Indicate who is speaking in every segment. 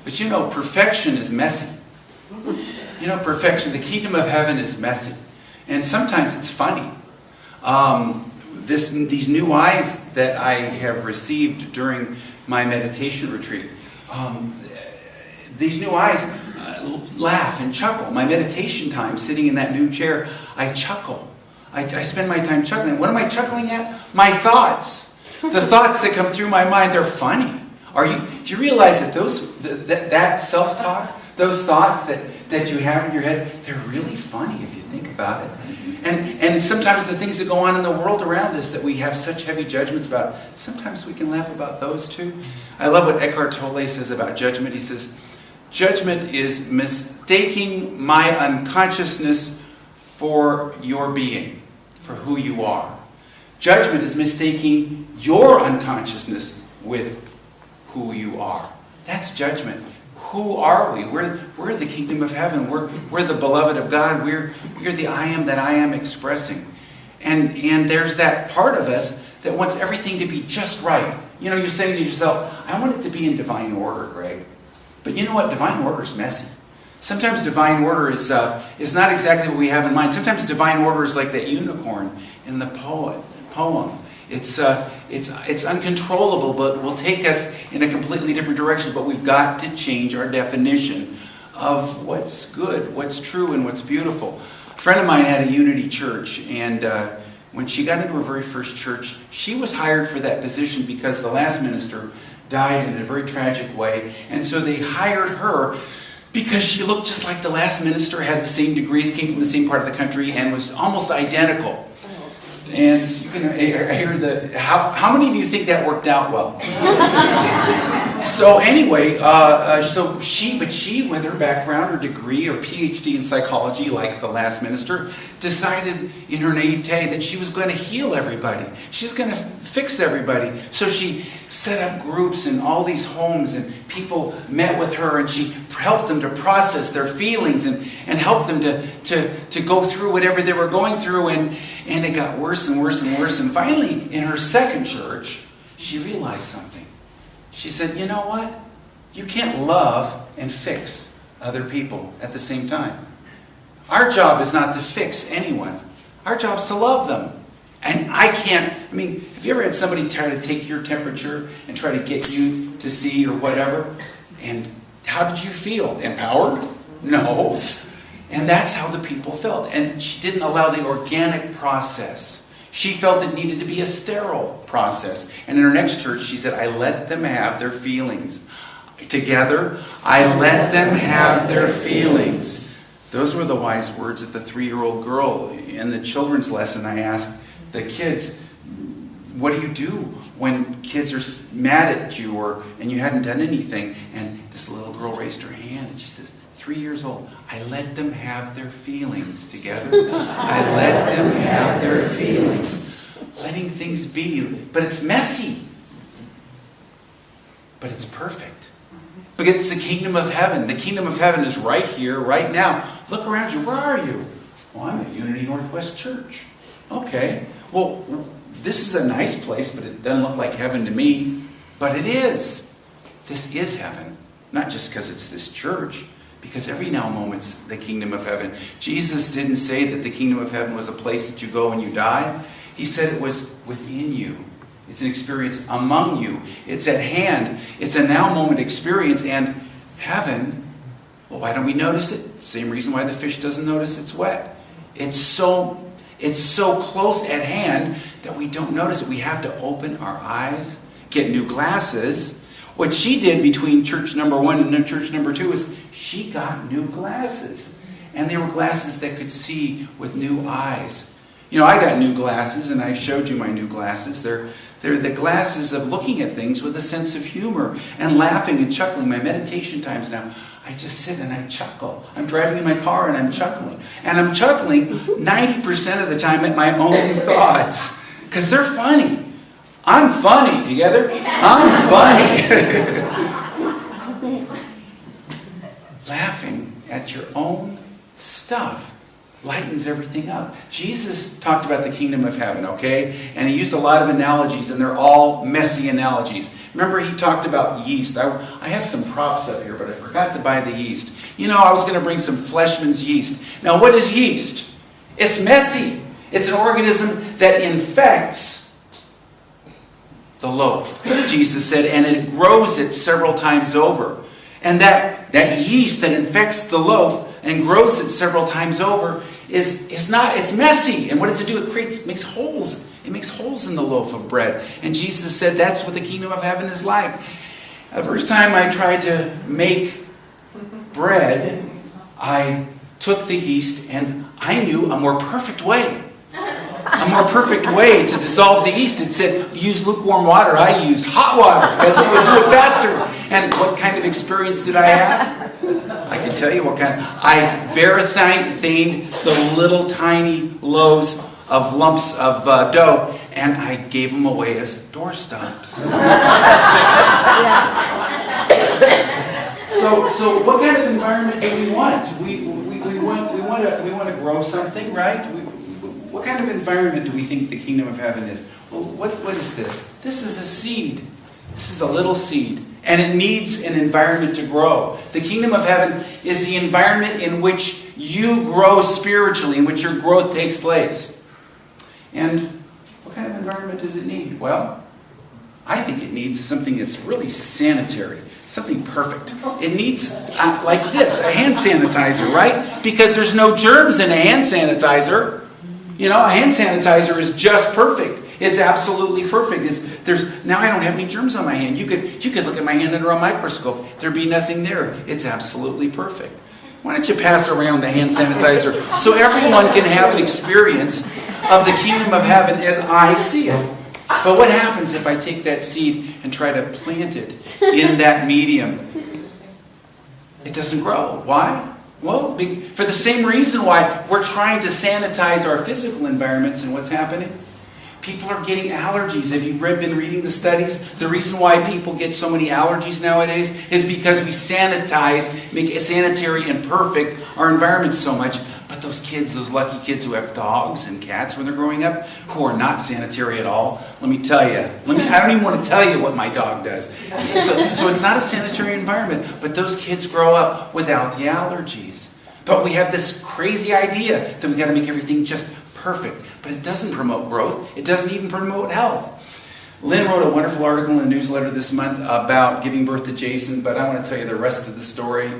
Speaker 1: But you know, perfection is messy. You know, perfection, the kingdom of heaven is messy. And sometimes it's funny. These new eyes that I have received during my meditation retreat, these new eyes laugh and chuckle. My meditation time, sitting in that new chair, I chuckle. I spend my time chuckling. What am I chuckling at? My thoughts. The thoughts that come through my mind, they're funny. Do you realize that that self-talk, those thoughts that you have in your head, they're really funny if you think about it. And sometimes the things that go on in the world around us that we have such heavy judgments about, sometimes we can laugh about those too. I love what Eckhart Tolle says about judgment. He says, judgment is mistaking my unconsciousness for your being, for who you are. Judgment is mistaking your unconsciousness with who you are. That's judgment. Who are we? We're the kingdom of heaven. We're the beloved of God. We're the I am that I am expressing. And there's that part of us that wants everything to be just right. You know, you're saying to yourself, I want it to be in divine order, Greg. But you know what? Divine order is messy. Sometimes divine order is not exactly what we have in mind. Sometimes divine order is like that unicorn in the poem. It's uncontrollable, but will take us in a completely different direction. But we've got to change our definition of what's good, what's true, and what's beautiful. A friend of mine had a Unity church, and when she got into her very first church, she was hired for that position because the last minister died in a very tragic way. And so they hired her because she looked just like the last minister, had the same degrees, came from the same part of the country, and was almost identical. And you can hear how many of you think that worked out well? So anyway, she with her background, her degree, her PhD in psychology, like the last minister, decided in her naivete that she was going to heal everybody. She was going to fix everybody. So she set up groups in all these homes, and people met with her, and she helped them to process their feelings and helped them to go through whatever they were going through, and it got worse and worse and worse. And finally, in her second church, she realized something. She said, you know what? You can't love and fix other people at the same time. Our job is not to fix anyone. Our job is to love them. And have you ever had somebody try to take your temperature and try to get you to see or whatever? And how did you feel? Empowered? No. And that's how the people felt. And she didn't allow the organic process. She felt it needed to be a sterile process. And in her next church, she said, I let them have their feelings. Together, I let them have their feelings. Those were the wise words of the 3-year-old girl. In the children's lesson, I asked the kids, what do you do when kids are mad at you and you hadn't done anything? And this little girl raised her hand and she says, 3 years old, I let them have their feelings. Together, I let them have their feelings. Letting things be. But it's messy. But it's perfect. But it's the kingdom of heaven. The kingdom of heaven is right here, right now. Look around you. Where are you? Well, I'm at Unity Northwest Church. Okay. Well, this is a nice place, but it doesn't look like heaven to me. But it is. This is heaven. Not just because it's this church. Because every now and moment's the kingdom of heaven. Jesus didn't say that the kingdom of heaven was a place that you go and you die. He said it was within you. It's an experience among you. It's at hand. It's a now moment experience. And heaven, well, why don't we notice it? Same reason why the fish doesn't notice it's wet. It's so close at hand that we don't notice it. We have to open our eyes, get new glasses. What she did between church number 1 and church number 2 is she got new glasses. And they were glasses that could see with new eyes. You know, I got new glasses, and I showed you my new glasses. They're the glasses of looking at things with a sense of humor and laughing and chuckling. My meditation times now, I just sit and I chuckle. I'm driving in my car and I'm chuckling. And I'm chuckling 90% of the time at my own thoughts. Because they're funny. I'm funny. Together? I'm funny. Laughing at your own stuff. lightens everything up. Jesus talked about the kingdom of heaven, okay? And he used a lot of analogies, and they're all messy analogies. Remember, he talked about yeast. I have some props up here, but I forgot to buy the yeast. You know, I was going to bring some Fleshman's yeast. Now, what is yeast? It's messy. It's an organism that infects the loaf, Jesus said, and it grows it several times over. And that yeast that infects the loaf and grows it several times over it's messy. And what does it do? It makes holes. It makes holes in the loaf of bread. And Jesus said that's what the kingdom of heaven is like. The first time I tried to make bread, I took the yeast and I knew a more perfect way. A more perfect way to dissolve the yeast. It said, use lukewarm water. I used hot water because it would do it faster. And what kind of experience did I have? I can tell you what kind. I verithined the little tiny loaves of lumps of dough, and I gave them away as doorstops. So what kind of environment do we want? We want to grow something, right? What kind of environment do we think the kingdom of heaven is? Well, what is this? This is a seed. This is a little seed. And it needs an environment to grow. The kingdom of heaven is the environment in which you grow spiritually, in which your growth takes place. And what kind of environment does it need? Well, I think it needs something that's really sanitary, something perfect. It needs, like this, a hand sanitizer, right? Because there's no germs in a hand sanitizer. You know, a hand sanitizer is just perfect. It's absolutely perfect. Now I don't have any germs on my hand. You could look at my hand under a microscope. There'd be nothing there. It's absolutely perfect. Why don't you pass around the hand sanitizer so everyone can have an experience of the kingdom of heaven as I see it? But what happens if I take that seed and try to plant it in that medium? It doesn't grow. Why? Well, for the same reason why we're trying to sanitize our physical environments, and what's happening? People are getting allergies. Have you been reading the studies? The reason why people get so many allergies nowadays is because we sanitize, make it sanitary and perfect our environment so much. But those kids, those lucky kids who have dogs and cats when they're growing up, who are not sanitary at all, let me tell you. I don't even want to tell you what my dog does. So it's not a sanitary environment. But those kids grow up without the allergies. But we have this crazy idea that we've got to make everything just perfect. But it doesn't promote growth. It doesn't even promote health. Lynn wrote a wonderful article in the newsletter this month about giving birth to Jason, but I want to tell you the rest of the story.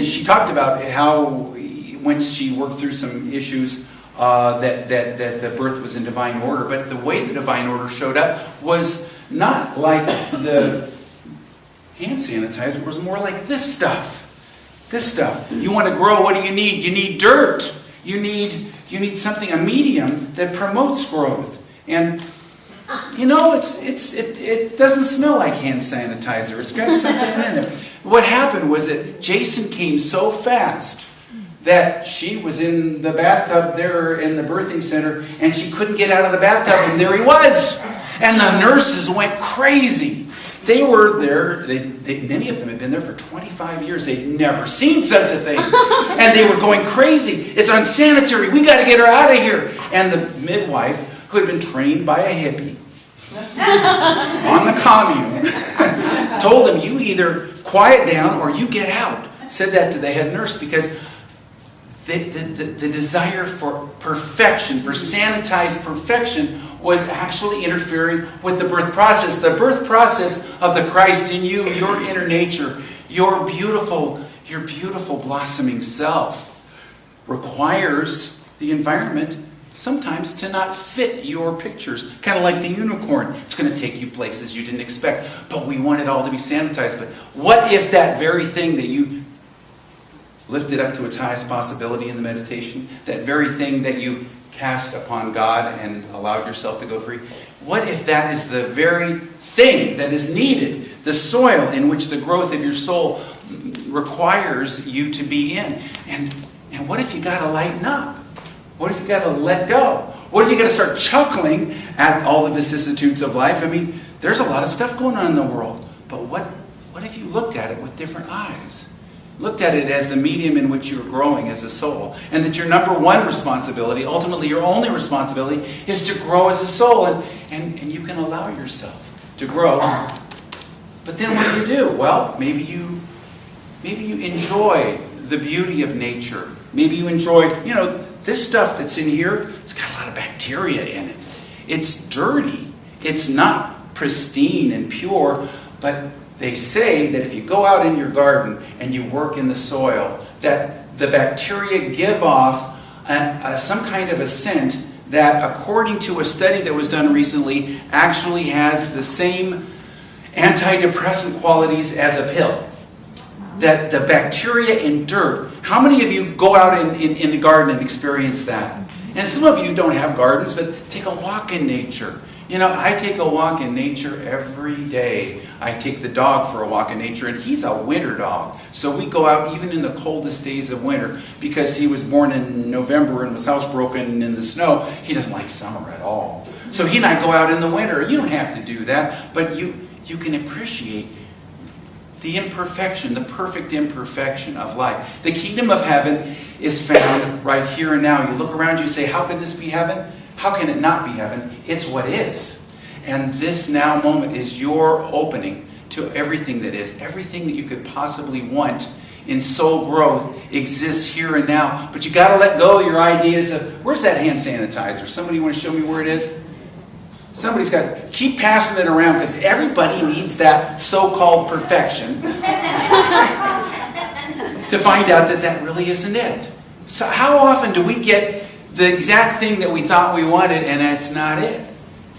Speaker 1: She talked about how when she worked through some issues that the birth was in divine order, but the way the divine order showed up was not like the hand sanitizer. It was more like this stuff. This stuff. You want to grow, what do you need? You need dirt. You need something, a medium that promotes growth. And you know, it doesn't smell like hand sanitizer. It's got something in it. What happened was that Jason came so fast that she was in the bathtub there in the birthing center, and she couldn't get out of the bathtub, and there he was. And the nurses went crazy. They were there, many of them had been there for 25 years. They'd never seen such a thing. And they were going crazy. It's unsanitary. We got to get her out of here. And the midwife, who had been trained by a hippie on the commune, told him, you either quiet down or you get out. Said that to the head nurse because the desire for perfection, for sanitized perfection, was actually interfering with the birth process. The birth process of the Christ in you, your inner nature, your beautiful blossoming self, requires the environment sometimes to not fit your pictures. Kind of like the unicorn. It's going to take you places you didn't expect. But we want it all to be sanitized. But what if that very thing that you lifted up to its highest possibility in the meditation, that very thing that you cast upon God and allowed yourself to go free, what if that is the very thing that is needed, the soil in which the growth of your soul requires you to be in? And what if you got to lighten up? What if you got to let go? What if you got to start chuckling at all the vicissitudes of life? I mean, there's a lot of stuff going on in the world. But what if you looked at it with different eyes? looked at it as the medium in which you're growing as a soul. And that your number one responsibility, ultimately your only responsibility, is to grow as a soul. And you can allow yourself to grow. But then what do? Well, maybe you enjoy the beauty of nature. Maybe you enjoy, this stuff that's in here, it's got a lot of bacteria in it. It's dirty. It's not pristine and pure, but they say that if you go out in your garden and you work in the soil, that the bacteria give off some kind of a scent that, according to a study that was done recently, actually has the same antidepressant qualities as a pill. That the bacteria in dirt, how many of you go out in the garden and experience that? And some of you don't have gardens, but take a walk in nature. I take a walk in nature every day. I take the dog for a walk in nature, and he's a winter dog. So we go out even in the coldest days of winter, because he was born in November and was housebroken in the snow. He doesn't like summer at all. So he and I go out in the winter. You don't have to do that, but you can appreciate the imperfection, the perfect imperfection of life. The kingdom of heaven is found right here and now. You look around you and say, how can this be heaven? How can it not be heaven? It's what is. And this now moment is your opening to everything that is. Everything that you could possibly want in soul growth exists here and now. But you got to let go of your ideas of, where's that hand sanitizer? Somebody want to show me where it is? Somebody's got to keep passing it around, because everybody needs that so-called perfection to find out that really isn't it. So how often do we get the exact thing that we thought we wanted and that's not it?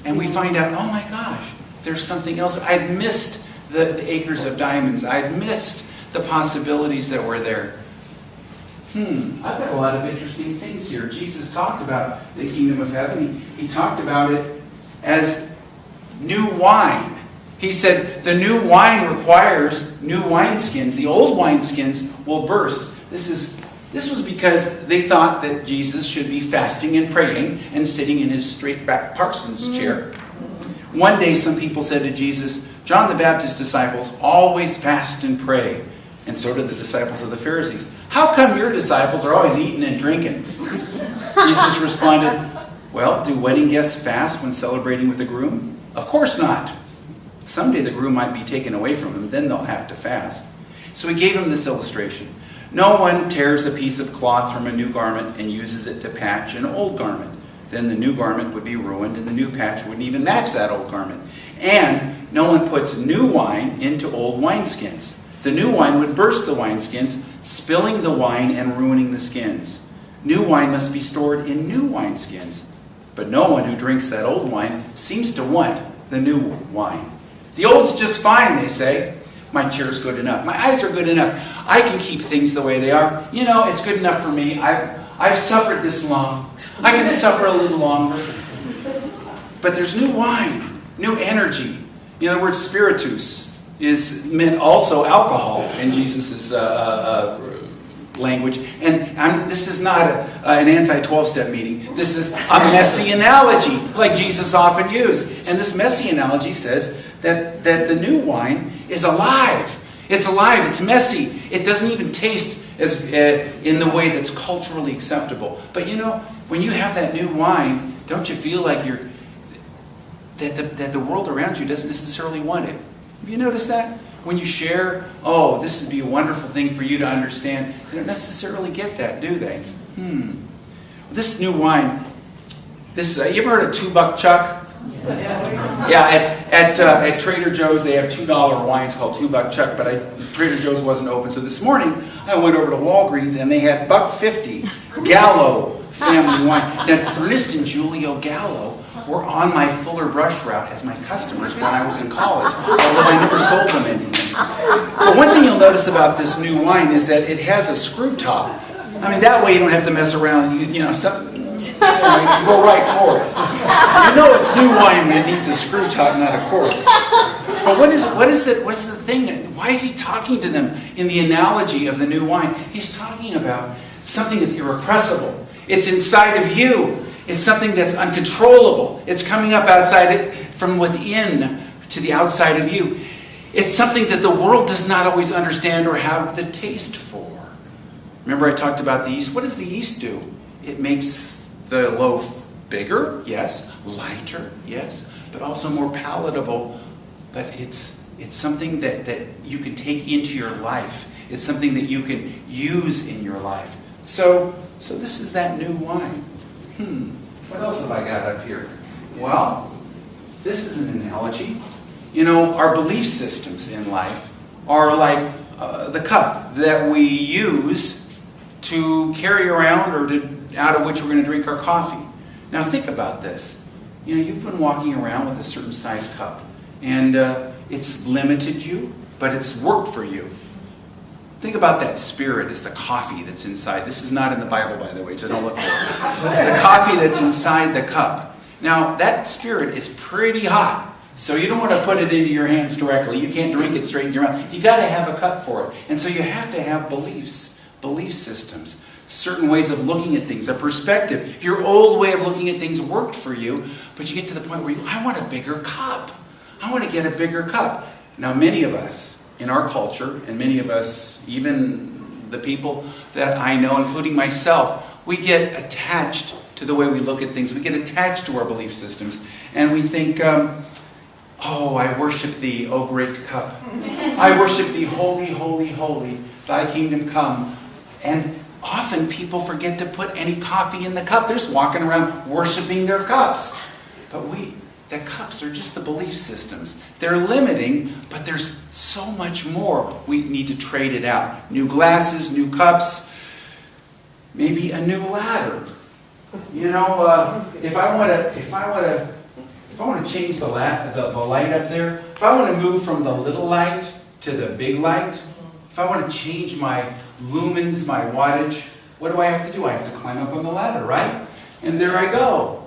Speaker 1: And we find out, oh my gosh, there's something else. I'd missed the acres of diamonds. I'd missed the possibilities that were there. I've got a lot of interesting things here. Jesus talked about the kingdom of heaven. He talked about it as new wine. He said the new wine requires new wineskins. The old wineskins will burst. This was because they thought that Jesus should be fasting and praying and sitting in his straight back parson's chair. One day some people said to Jesus, John the Baptist's disciples always fast and pray, and so do the disciples of the Pharisees. How come your disciples are always eating and drinking? Jesus responded, well, do wedding guests fast when celebrating with the groom? Of course not. Someday the groom might be taken away from him, then they'll have to fast. So he gave him this illustration. No one tears a piece of cloth from a new garment and uses it to patch an old garment. Then the new garment would be ruined, and the new patch wouldn't even match that old garment. And no one puts new wine into old wineskins. The new wine would burst the wineskins, spilling the wine and ruining the skins. New wine must be stored in new wineskins. But no one who drinks that old wine seems to want the new wine. The old's just fine, they say. My chair's good enough. My eyes are good enough. I can keep things the way they are. It's good enough for me. I've suffered this long. I can suffer a little longer. But there's new wine, new energy. The word spiritus is meant also alcohol in Jesus' language. And this is not an anti-12-step meeting. This is a messy analogy, like Jesus often used. And this messy analogy says that the new wine is alive. It's alive. It's messy. It doesn't even taste as in the way that's culturally acceptable. But when you have that new wine, don't you feel like that the world around you doesn't necessarily want it? Have you noticed that? When you share, this would be a wonderful thing for you to understand, they don't necessarily get that, do they? This new wine, you ever heard of $2 Chuck? Yeah, at Trader Joe's they have $2 wines called $2 Chuck, but Trader Joe's wasn't open. So this morning I went over to Walgreens and they had $1.50 Gallo family wine. Now Ernest and Julio Gallo were on my Fuller Brush route as my customers when I was in college, although I never sold them anything. But one thing you'll notice about this new wine is that it has a screw top. That way you don't have to mess around. You go right for it. It's new wine when it needs a screw top, not a cork. But what is it? What's the thing? Why is he talking to them in the analogy of the new wine? He's talking about something that's irrepressible. It's inside of you. It's something that's uncontrollable. It's coming up outside from within to the outside of you. It's something that the world does not always understand or have the taste for. Remember I talked about the yeast? What does the yeast do? It makes the loaf bigger, yes. Lighter, yes. But also more palatable. But it's something that you can take into your life. It's something that you can use in your life. So this is that new wine. What else have I got up here? Well, this is an analogy. You know, our belief systems in life are like the cup that we use to carry around or out of which we're going to drink our coffee. Now think about this. You know, you've been walking around with a certain size cup, and it's limited you, but it's worked for you. Think about that spirit as the coffee that's inside. This is not in the Bible, by the way, so don't look for it. The coffee that's inside the cup. Now, that spirit is pretty hot. So you don't want to put it into your hands directly. You can't drink it straight in your mouth. You got to have a cup for it. And so you have to have beliefs, belief systems, certain ways of looking at things, a perspective. Your old way of looking at things worked for you, but you get to the point where I want a bigger cup. I want to get a bigger cup. Now, many of us in our culture, and many of us, even the people that I know, including myself, we get attached to the way we look at things. We get attached to our belief systems, and we think, oh, I worship thee, O great cup. I worship thee, holy, holy, holy, thy kingdom come. And often people forget to put any coffee in the cup. They're just walking around worshiping their cups. But the cups are just the belief systems. They're limiting, but there's so much more. We need to trade it out. New glasses, new cups, maybe a new ladder. You know, if I want to change the light up there, if I want to move from the little light to the big light, if I want to change my lumens, my wattage, what do I have to do? I have to climb up on the ladder, right? And there I go.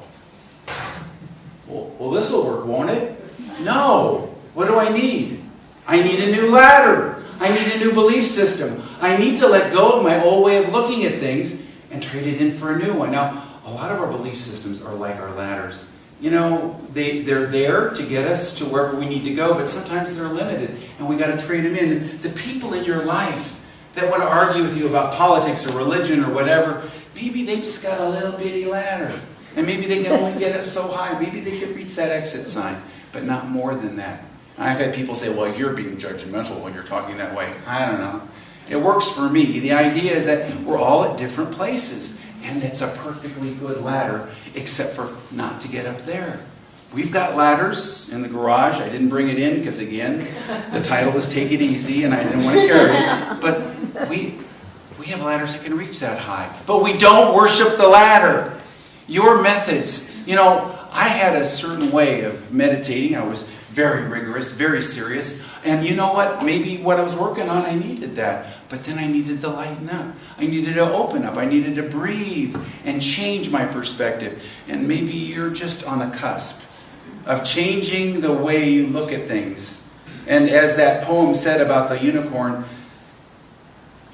Speaker 1: Well, this will work, won't it? No. What do I need? I need a new ladder. I need a new belief system. I need to let go of my old way of looking at things and trade it in for a new one. Now, a lot of our belief systems are like our ladders. You know, they're there to get us to wherever we need to go, but sometimes they're limited, and we got to trade them in. The people in your life that want to argue with you about politics or religion or whatever, maybe they just got a little bitty ladder. And maybe they can only get up so high. Maybe they can reach that exit sign, but not more than that. I've had people say, well, you're being judgmental when you're talking that way. I don't know. It works for me. The idea is that we're all at different places, and it's a perfectly good ladder, except for not to get up there. We've got ladders in the garage. I didn't bring it in because, again, the title is Take It Easy, and I didn't want to carry it. But we have ladders that can reach that high. But we don't worship the ladder. Your methods. You know, I had a certain way of meditating. I was very rigorous, very serious. And you know what? Maybe what I was working on, I needed that. But then I needed to lighten up. I needed to open up. I needed to breathe and change my perspective. And maybe you're just on the cusp of changing the way you look at things. And as that poem said about the unicorn,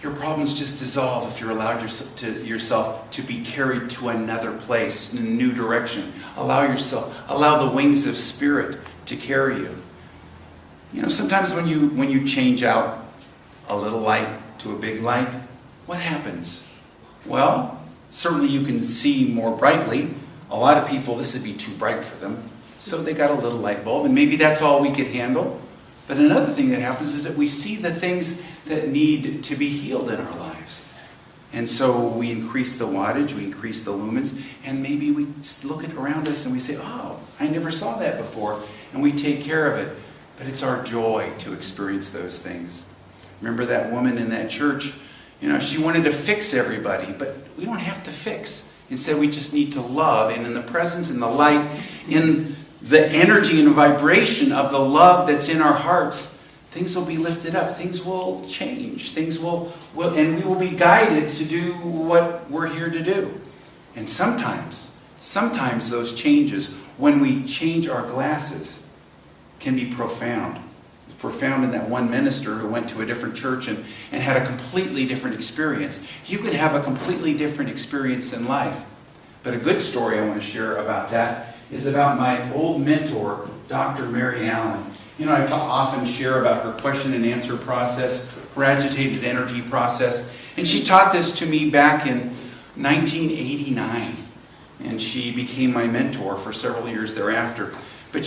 Speaker 1: your problems just dissolve if you're allowed yourself to be carried to another place, in a new direction. Allow the wings of spirit to carry you. You know, sometimes when you change out a little light to a big light, what happens? Well, certainly you can see more brightly. A lot of people, this would be too bright for them, so they got a little light bulb, and maybe that's all we could handle. But another thing that happens is that we see the things that need to be healed in our lives. And so we increase the wattage, we increase the lumens, and maybe we look around us and we say, oh, I never saw that before, and we take care of it. But it's our joy to experience those things. Remember that woman in that church? You know, she wanted to fix everybody, but we don't have to fix. Instead, we just need to love, and in the presence, in the light, in the energy and vibration of the love that's in our hearts, things will be lifted up. Things will change. Things will, and we will be guided to do what we're here to do. And sometimes those changes, when we change our glasses, can be profound. It's profound in that one minister who went to a different church and had a completely different experience. You could have a completely different experience in life. But a good story I want to share about that is about my old mentor, Dr. Mary Allen. You know, I often share about her question and answer process, her agitated energy process. And she taught this to me back in 1989. And she became my mentor for several years thereafter. But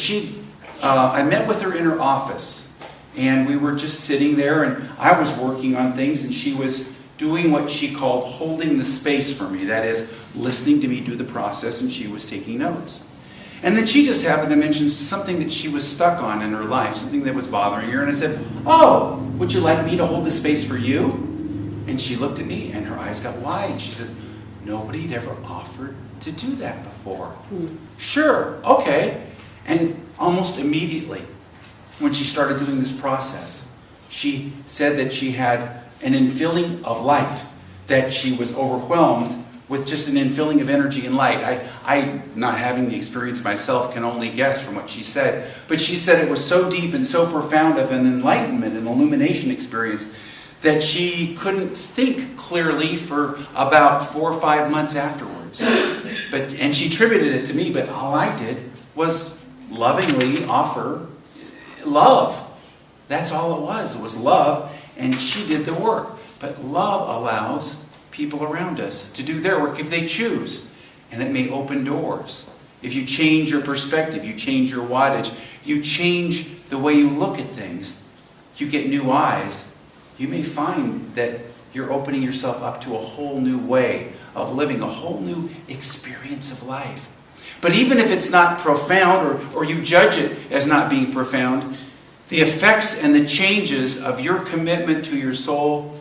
Speaker 1: I met with her in her office. And we were just sitting there, and I was working on things, and she was doing what she called holding the space for me. That is, listening to me do the process, and she was taking notes. And then she just happened to mention something that she was stuck on in her life, something that was bothering her. And I said, "Oh, would you like me to hold the space for you?" And she looked at me, and her eyes got wide. And she says, "Nobody'd ever offered to do that before." "Sure, okay." And almost immediately, when she started doing this process, she said that she had an infilling of light, that she was overwhelmed with just an infilling of energy and light. I, not having the experience myself, can only guess from what she said. But she said it was so deep and so profound of an enlightenment, an illumination experience, that she couldn't think clearly for about 4 or 5 months afterwards. And she attributed it to me, but all I did was lovingly offer love. That's all it was. It was love, and she did the work. But love allows people around us to do their work if they choose, and it may open doors. If you change your perspective, you change your wattage, you change the way you look at things, you get new eyes, you may find that you're opening yourself up to a whole new way of living, a whole new experience of life. But even if it's not profound, or you judge it as not being profound, the effects and the changes of your commitment to your soul,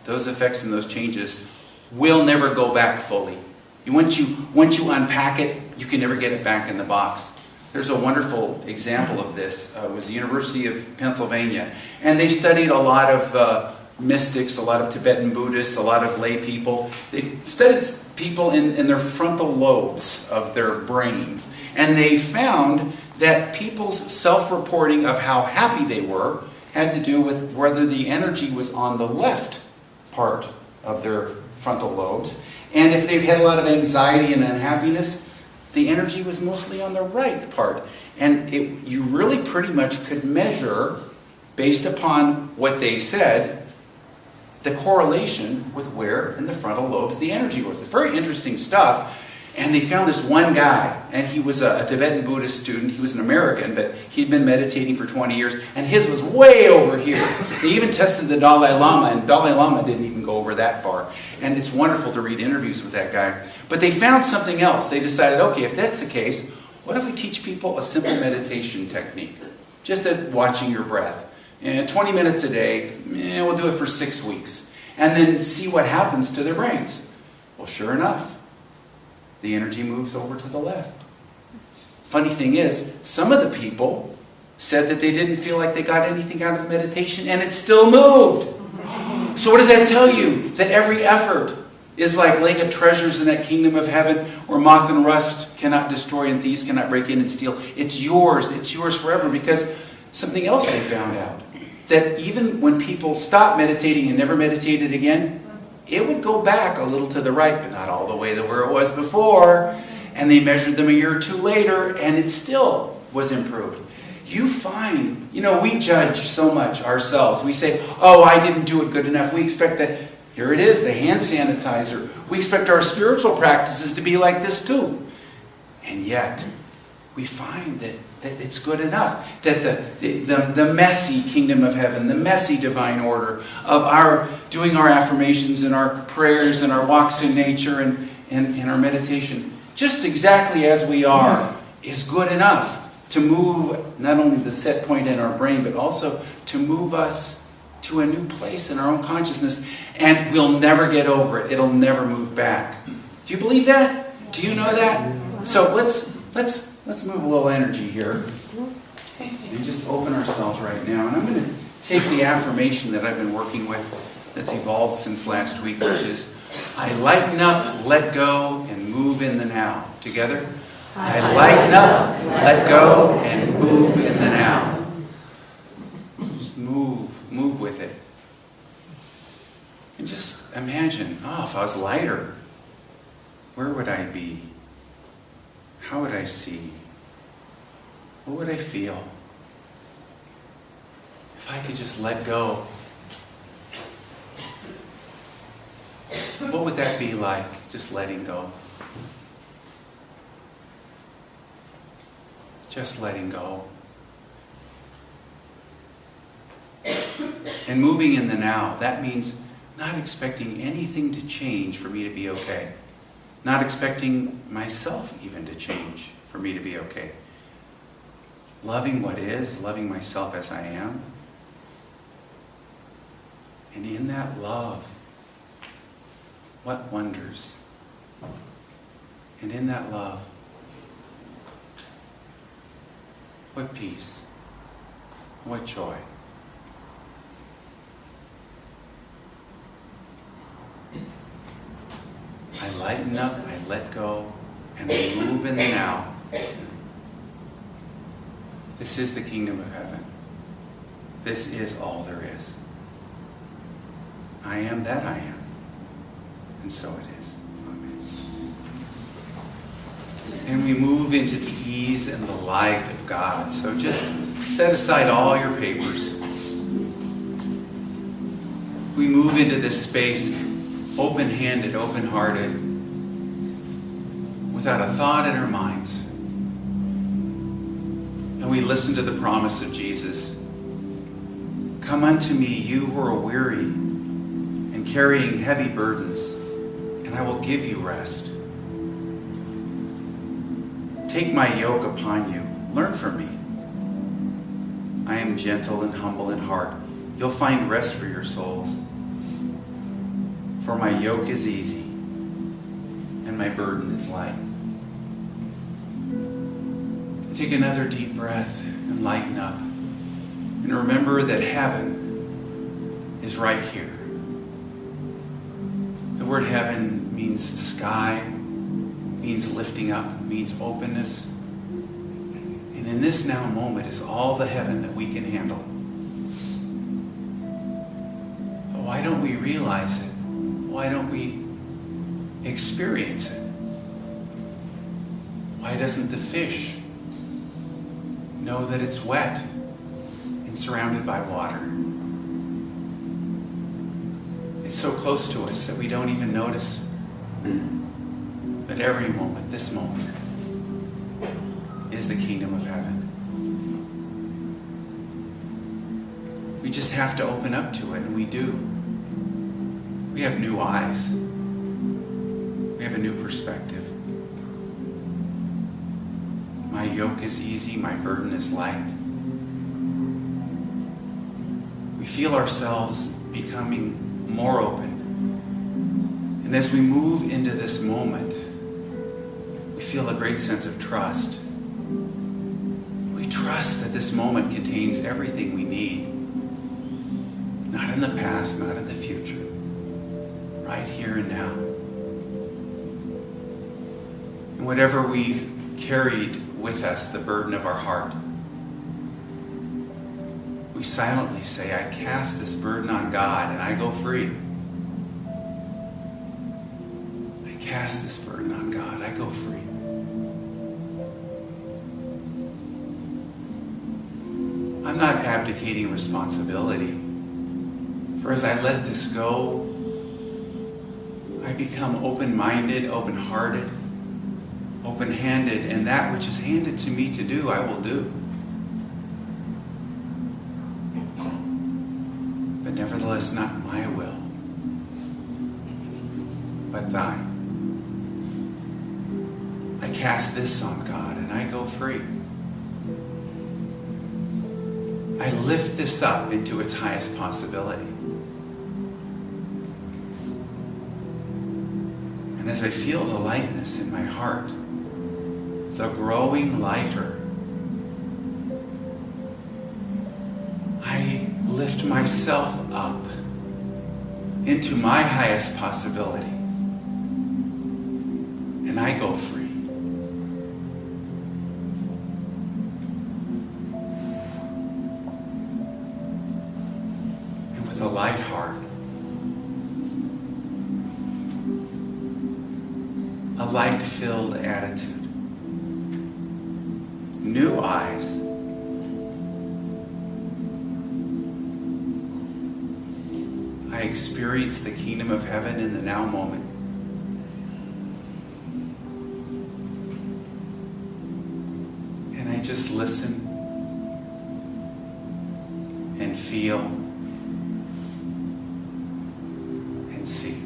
Speaker 1: those effects and those changes will never go back fully. Once you unpack it, you can never get it back in the box. There's a wonderful example of this. It was the University of Pennsylvania. And they studied a lot of mystics, a lot of Tibetan Buddhists, a lot of lay people. They studied people in their frontal lobes of their brain. And they found that people's self-reporting of how happy they were had to do with whether the energy was on the left part of their frontal lobes. And if they've had a lot of anxiety and unhappiness, the energy was mostly on the right part. And you really pretty much could measure, based upon what they said, the correlation with where in the frontal lobes the energy was. It's very interesting stuff. And they found this one guy, and he was a Tibetan Buddhist student. He was an American, but he'd been meditating for 20 years, and his was way over here. They even tested the Dalai Lama, and Dalai Lama didn't even go over that far. And it's wonderful to read interviews with that guy. But they found something else. They decided, okay, if that's the case, what if we teach people a simple meditation technique? Just watching your breath. 20 minutes a day, we'll do it for 6 weeks. And then see what happens to their brains. Well, sure enough, the energy moves over to the left. Funny thing is, some of the people said that they didn't feel like they got anything out of the meditation, and it still moved. So what does that tell you? That every effort is like laying up treasures in that kingdom of heaven where moth and rust cannot destroy and thieves cannot break in and steal. It's yours forever, because something else they found out. That even when people stopped meditating and never meditated again, it would go back a little to the right, but not all the way to where it was before. And they measured them a year or two later, and it still was improved. You find, we judge so much ourselves. We say, oh, I didn't do it good enough. We expect that, here it is, the hand sanitizer. We expect our spiritual practices to be like this too. And yet, we find that it's good enough. That the messy kingdom of heaven, the messy divine order of our doing our affirmations and our prayers and our walks in nature and our meditation, just exactly as we are, is good enough to move not only the set point in our brain, but also to move us to a new place in our own consciousness. And we'll never get over it. It'll never move back. Do you believe that? Do you know that? So let's move a little energy here and just open ourselves right now. And I'm going to take the affirmation that I've been working with that's evolved since last week, which is, I lighten up, let go, and move in the now. Together? I lighten up, let go, and move in the now. Just move with it. And just imagine, if I was lighter, where would I be? How would I see? What would I feel? if I could just let go, what would that be like, just letting go? Just letting go. And moving in the now, that means not expecting anything to change for me to be okay. Not expecting myself even to change for me to be okay. Loving what is, loving myself as I am. And in that love, what wonders. And in that love, what peace, what joy. I lighten up, I let go, and I move in the now. This is the kingdom of heaven. This is all there is. I am that I am. And so it is. Amen. And we move into the ease and the light of God. So just set aside all your papers. We move into this space open-handed, open-hearted, without a thought in our minds. And we listen to the promise of Jesus. Come unto me, you who are weary and carrying heavy burdens, and I will give you rest. Take my yoke upon you. Learn from me. I am gentle and humble in heart. You'll find rest for your souls. For my yoke is easy, and my burden is light. Take another deep breath and lighten up. And remember that heaven is right here. The word heaven means sky, means lifting up, means openness. And in this now moment is all the heaven that we can handle. But why don't we realize it? Why don't we experience it? Why doesn't the fish know that it's wet and surrounded by water? It's so close to us that we don't even notice. But every moment, this moment, is the kingdom of heaven. We just have to open up to it, and we do. We have new eyes. We have a new perspective. My yoke is easy, my burden is light. We feel ourselves becoming more open. And as we move into this moment, we feel a great sense of trust. We trust that this moment contains everything we need. Not in the past, not in the future. Right here and now. And whatever we've carried with us, the burden of our heart, we silently say, I cast this burden on God and I go free. I cast this burden on God, I go free. I'm not abdicating responsibility. For as I let this go, I become open-minded, open-hearted, open-handed, and that which is handed to me to do, I will do. But nevertheless, not my will, but thine. I cast this on God, and I go free. I lift this up into its highest possibility. And as I feel the lightness in my heart, the growing lighter, I lift myself up into my highest possibility. And I go free. And with a light heart, a light-filled attitude, new eyes, I experience the kingdom of heaven in the now moment. And I just listen and feel and see.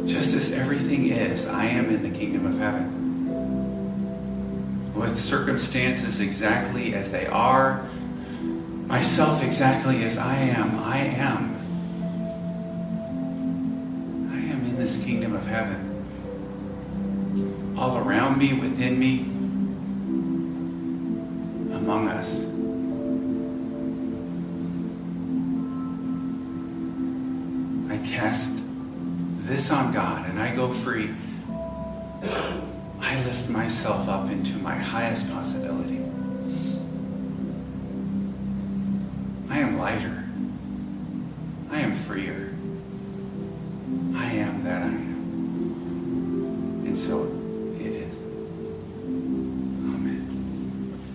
Speaker 1: Just as everything is, I am in the kingdom of heaven. With circumstances exactly as they are, myself exactly as I am in this kingdom of heaven. All around me, within me, among us. I cast this on God and I go free. I lift myself up into my highest possibility. I am lighter. I am freer. I am that I am. And so it is. Amen.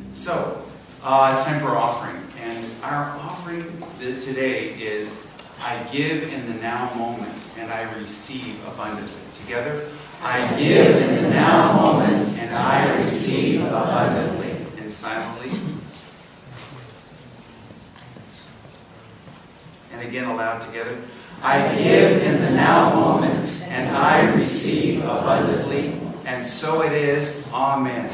Speaker 1: So, it's time for our offering. And our offering today is I give in the now moment and I receive abundantly. Together, I give in the now moment and I receive abundantly. And silently. And again aloud together. I give in the now moment and I receive abundantly. And so it is. Amen.